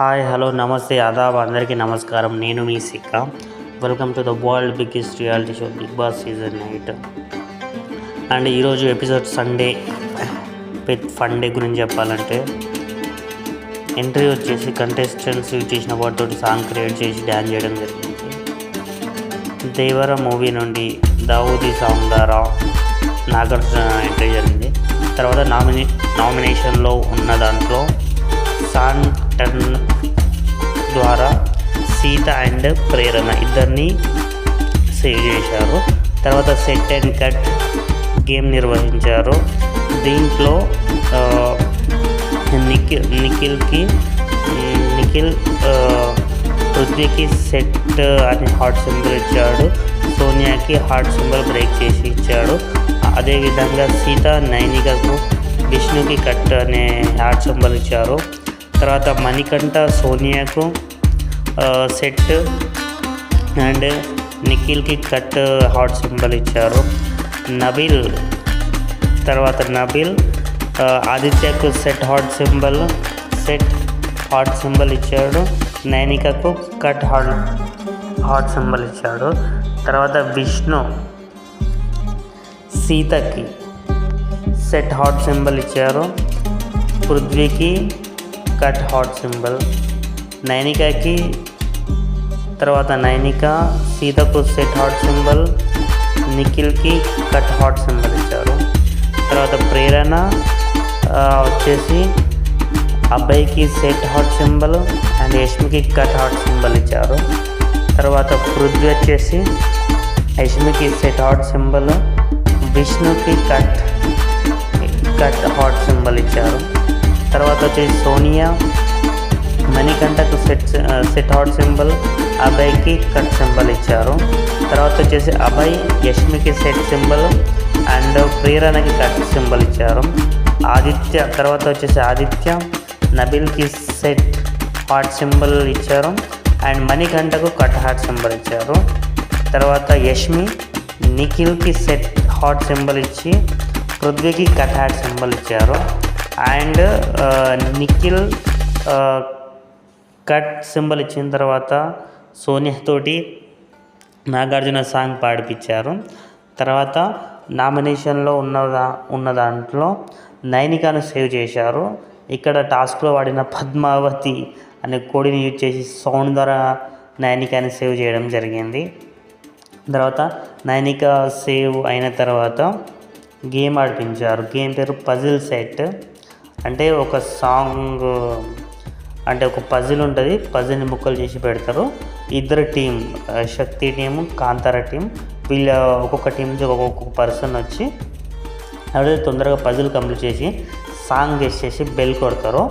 Hi hello నమస్తే ఆదాబ్ అందరికీ నమస్కారం. నేను మీ Sikka. Welcome to the world biggest reality show Big Boss season 8. And ఈరోజు episode Sunday with fun day గురించి చెప్పాలంటే ఎంట్రీ వచ్చేసి కంటెస్టెంట్స్ చేసిన వాటితో సాంగ్ క్రియేట్ చేసి డ్యాన్స్ చేయడం జరిగింది. దేవర మూవీ నుండి దావూదీ సాంగ్ ద్వారా నాగార్జున ఎంట్రీ జరిగింది. తర్వాత నామినేషన్లో ఉన్న దాంట్లో సాంగ్ టర్న్ ద్వారా సీత అండ్ ప్రేరణ ఇద్దరిని సేవ్ చేశారు. తర్వాత సెట్ అండ్ కట్ గేమ్ నిర్వహించారు. దీంట్లో నిఖిల్ పృథ్వీకి సెట్ అని హార్ట్ సింబల్ ఇచ్చాడు. సోనియాకి హార్ట్ సింబల్ బ్రేక్ చేసి ఇచ్చాడు. అదేవిధంగా సీత నైనికకు విష్ణుకి కట్ అనే హార్ట్ సింబల్ ఇచ్చారు. తర్వాత మణికంఠ సోనియాకు సెట్ అండ్ నిఖిల్కి కట్ హార్ట్ సింబల్ ఇచ్చారు. నబిల్ ఆదిత్యకు సెట్ హార్ట్ సింబల్ ఇచ్చాడు. నైనికకు కట్ హార్ట్ సింబల్ ఇచ్చాడు. తర్వాత విష్ణు సీతకి సెట్ హార్ట్ సింబల్ ఇచ్చారు. పృథ్వీకి కట్ హార్ట్ సింబల్, నైనిక సీతకు సెట్ హార్ట్ సింబల్, నిఖిల్కి కట్ హార్ట్ సింబల్ ఇచ్చారు. తర్వాత ప్రేరణ వచ్చేసి అబ్బాయికి సెట్ హార్ట్ సింబల్ అండ్ యష్మికి కట్ హార్ట్ సింబల్ ఇచ్చారు. తర్వాత పృథ్వీ వచ్చేసి యష్మికి సెట్ హార్ట్ సింబల్, విష్ణుకి కట్ హార్ట్ సింబల్ ఇచ్చారు. తర్వాత వచ్చేసి సోనియా మణికంఠకు సెట్ హార్ట్ సింబల్, అభయ్కి కట్ సింబల్ ఇచ్చారు. తర్వాత వచ్చేసి అభయ్ యష్మికి సెట్ సింబల్ అండ్ ప్రేరణకి కట్ సింబల్ ఇచ్చారు. ఆదిత్య నబిల్కి సెట్ హార్ట్ సింబల్ ఇచ్చారు అండ్ మణికంఠకు కట్ హార్ట్ సింబల్ ఇచ్చారు. తర్వాత యష్మి నిఖిల్కి సెట్ హార్ట్ సింబల్ ఇచ్చి పృథ్వీకి కట్ హార్ట్ సింబల్ ఇచ్చారు. అండ్ నిఖిల్ కట్ సింబల్ ఇచ్చిన తర్వాత సోనియాతోటి నాగార్జున సాంగ్ పాడిపించారు. తర్వాత నామినేషన్లో ఉన్న దాంట్లో నైనికాను సేవ్ చేశారు. ఇక్కడ టాస్క్లో వాడిన పద్మావతి అనే కోడిని యూజ్ చేసి సౌండ్ ద్వారా నైనికాని సేవ్ చేయడం జరిగింది. తర్వాత నైనిక సేవ్ అయిన తర్వాత గేమ్ ఆడిపించారు. గేమ్ పేరు పజిల్ సెట్. అంటే ఒక పజిల్ ఉంటుంది. పజిల్ని ముక్కలు చేసి పెడతారు. ఇద్దరు టీం, శక్తి టీము, కాంతార టీం, వీళ్ళ ఒక్కొక్క టీం నుంచి ఒక్కొక్క పర్సన్ వచ్చి ఎవరైతే తొందరగా పజిల్ కంప్లీట్ చేసి సాంగ్ గెస్ చేసి బెల్ కొడతారో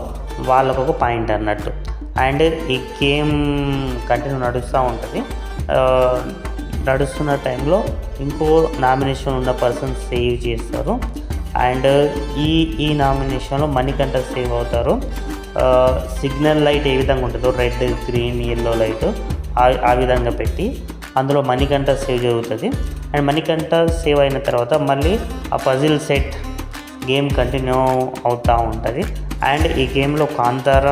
వాళ్ళకు ఒక పాయింట్ అన్నట్టు. అండ్ ఈ గేమ్ కంటిన్యూ నడుస్తూ ఉంటుంది. నడుస్తున్న టైంలో ఇంకో నామినేషన్ ఉన్న పర్సన్ సేవ్ చేస్తారు. అండ్ ఈ నామినేషన్లో మణికంఠ సేవ్ అవుతారు. సిగ్నల్ లైట్ ఏ విధంగా ఉంటుందో రెడ్, గ్రీన్, ఎల్లో లైట్ ఆ విధంగా పెట్టి అందులో మణికంఠ సేవ్ జరుగుతుంది. అండ్ మణికంఠ సేవ్ అయిన తర్వాత మళ్ళీ ఆ పజిల్ సెట్ గేమ్ కంటిన్యూ అవుతూ ఉంటుంది. అండ్ ఈ గేమ్లో కాంతార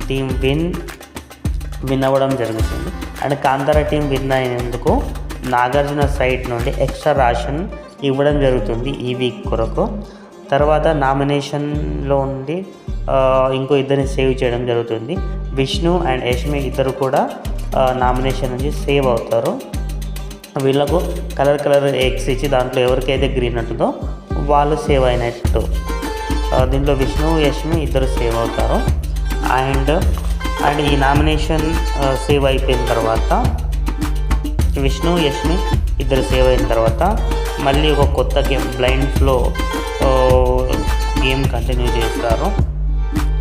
టీం విన్ అవ్వడం జరుగుతుంది. అండ్ కాంతార టీం విన్ అయినందుకు నాగార్జున సైడ్ నుండి ఎక్స్ట్రా రాషన్ ఇవ్వడం జరుగుతుంది ఈ వీక్ కొరకు. తర్వాత నామినేషన్లో ఉండి ఇంకో ఇద్దరిని సేవ్ చేయడం జరుగుతుంది. విష్ణు అండ్ యష్మి ఇద్దరు కూడా నామినేషన్ నుంచి సేవ్ అవుతారు. వీళ్ళకు కలర్ ఎగ్స్ ఇచ్చి దాంట్లో ఎవరికైతే గ్రీన్ ఉంటుందో వాళ్ళు సేవ్ అయినట్టు. దీంట్లో విష్ణు, యష్మి ఇద్దరు సేవ్ అవుతారు. అండ్ ఈ నామినేషన్ సేవ్ అయిపోయిన తర్వాత విష్ణు, యష్మి ఇద్దరు సేవ్ అయిన తర్వాత మళ్ళీ ఒక కొత్త game blind flow game continue చేస్తారు.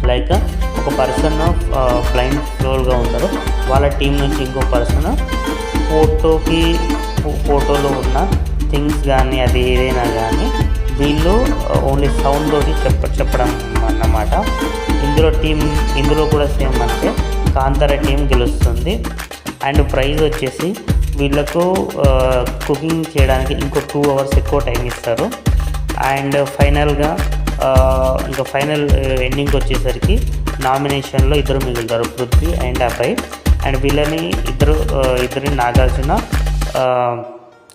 లైక్ ఒక పర్సన్ బ్లైండ్ ఫ్లోగా ఉంటారు. వాళ్ళ టీం నుంచి ఇంకో పర్సన్ ఫోటోలో ఉన్న థింగ్స్ కానీ అది ఏదైనా కానీ వీళ్ళు ఓన్లీ సౌండ్ తోటి చెప్పడం అన్నమాట. ఇందులో కూడా సేమ్ అంటే కాంతార టీం గెలుస్తుంది. అండ్ ప్రైజ్ వచ్చేసి వీళ్ళకు కుకింగ్ చేయడానికి ఇంకో 2 hours ఎక్కువ టైం ఇస్తారు. అండ్ ఫైనల్గా ఇంకా ఫైనల్ ఎండింగ్కి వచ్చేసరికి నామినేషన్లో ఇద్దరు మిగులుతారు, పృథ్వీ అండ్ అభయ్. అండ్ వీళ్ళని ఇద్దరిని నాగార్జున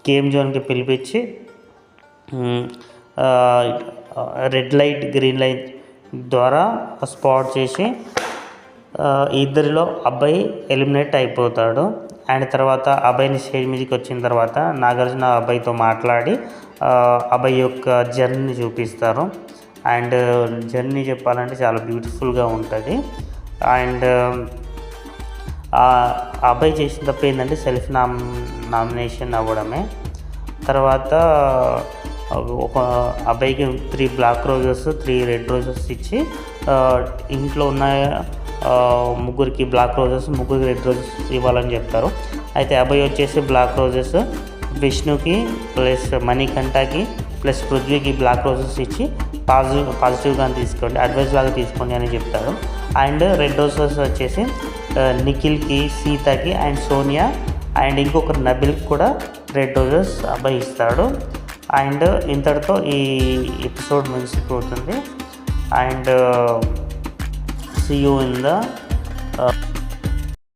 గేమ్ జోన్కి పిలిపించి రెడ్ లైట్ గ్రీన్ లైట్ ద్వారా స్పాట్ చేసి ఇద్దరిలో అబ్బాయి ఎలిమినేట్ అయిపోతాడు. అండ్ తర్వాత అబ్బాయిని స్టేజ్ మీదకి వచ్చిన తర్వాత నాగార్జున అబ్బాయితో మాట్లాడి అబ్బాయి యొక్క జర్నీ చూపిస్తారు. అండ్ జర్నీ చెప్పాలంటే చాలా బ్యూటిఫుల్గా ఉంటుంది. అండ్ అబ్బాయి చేసిన తప్పు ఏంటంటే సెల్ఫ్ నామినేషన్ అవ్వడమే. తర్వాత ఒక అబ్బాయికి 3 బ్లాక్ రోజెస్ 3 రెడ్ రోజెస్ ఇచ్చి ఇంట్లో ఉన్న ముగ్గురికి బ్లాక్ రోజెస్, ముగ్గురికి రెడ్ రోజెస్ ఇవ్వాలని చెప్తారు. అయితే అబ్బాయి వచ్చేసి బ్లాక్ రోజెస్ విష్ణుకి ప్లస్ మణికంఠకి ప్లస్ పృథ్వీకి బ్లాక్ రోజెస్ ఇచ్చి పాజిటివ్గా తీసుకోండి, అడ్వైస్ లాగా తీసుకోండి అని చెప్తారు. అండ్ రెడ్ రోజెస్ వచ్చేసి నిఖిల్కి, సీతకి అండ్ సోనియా అండ్ ఇంకొకరు నబిల్కి కూడా రెడ్ రోజెస్ అబ్బాయి ఇస్తాడు. అండ్ ఇంతటితో ఈ ఎపిసోడ్ ముగిసిపోతుంది. And see you in the